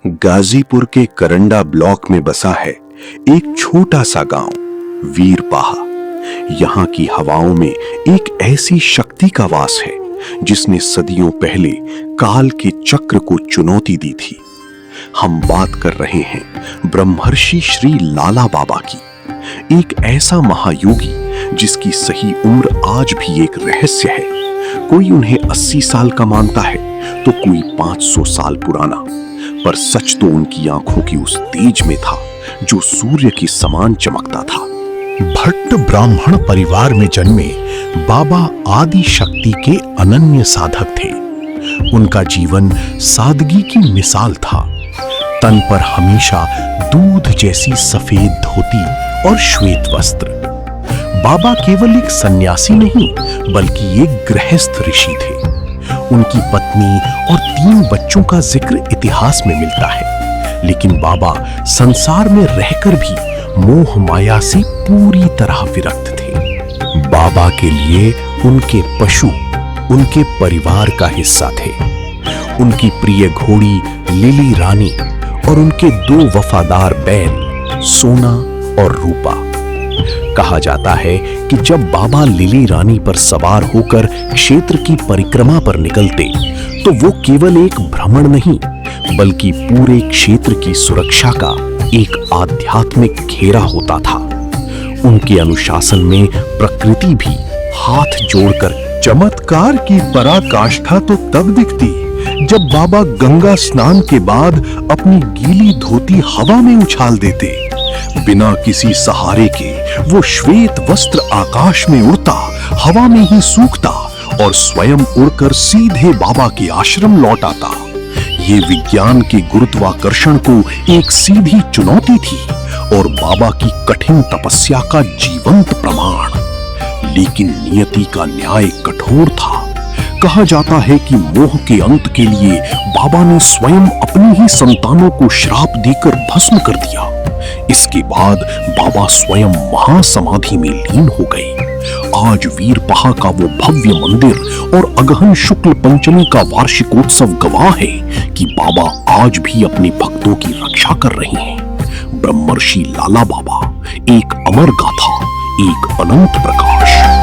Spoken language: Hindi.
गाजीपुर के करंडा ब्लॉक में बसा है एक छोटा सा गांव वीरपाहा। यहाँ की हवाओं में एक ऐसी शक्ति का वास है जिसने सदियों पहले काल के चक्र को चुनौती दी थी। हम बात कर रहे हैं ब्रह्मर्षि श्री लाला बाबा की, एक ऐसा महायोगी जिसकी सही उम्र आज भी एक रहस्य है। कोई उन्हें 80 साल का मानता है तो कोई 500 साल पुराना, पर सच तो उनकी आंखों की उस तेज में था जो सूर्य की समान चमकता था। भट्ट ब्राह्मण परिवार में जन्मे बाबा आदि शक्ति के अनन्य साधक थे। उनका जीवन सादगी की मिसाल था। तन पर हमेशा दूध जैसी सफेद धोती और श्वेत वस्त्र। बाबा केवल एक सन्यासी नहीं बल्कि एक गृहस्थ ऋषि थे। उनकी पत्नी और 3 बच्चों का जिक्र इतिहास में मिलता है, लेकिन बाबा संसार में रहकर भी मोह माया से पूरी तरह विरक्त थे। बाबा के लिए उनके पशु उनके परिवार का हिस्सा थे। उनकी प्रिय घोड़ी लिली रानी और उनके 2 वफादार बैल सोना और रूपा। कहा जाता है कि जब बाबा लिली रानी पर सवार होकर क्षेत्र की परिक्रमा पर निकलते तो वो केवल एक भ्रमण नहीं बल्कि पूरे क्षेत्र की सुरक्षा का एक आध्यात्मिक घेरा होता था। उनके अनुशासन में प्रकृति भी हाथ जोड़कर चमत्कार की पराकाष्ठा तो तब दिखती जब बाबा गंगा स्नान के बाद अपनी गीली धोती हवा में उछाल देते। बिना किसी सहारे के वो श्वेत वस्त्र आकाश में उड़ता, हवा में ही सूखता और स्वयं उड़कर सीधे बाबा के आश्रम लौट आता। ये विज्ञान के गुरुत्वाकर्षण को एक सीधी चुनौती थी और बाबा की कठिन तपस्या का जीवंत प्रमाण। लेकिन नियति का न्याय कठोर था। कहा जाता है कि मोह के अंत के लिए बाबा ने स्वयं अपनी ही संतानों को श्राप देकर भस्म कर दिया। इसके बाद बाबा स्वयं महासमाधि में लीन हो गए। आज वीरपाहा का वो भव्य मंदिर और अगहन शुक्ल पंचमी का वार्षिकोत्सव गवाह है कि बाबा आज भी अपने भक्तों की रक्षा कर रहे हैं। ब्रह्मर्षि लाला बाबा, एक अमर गाथा, एक अनंत प्रकाश।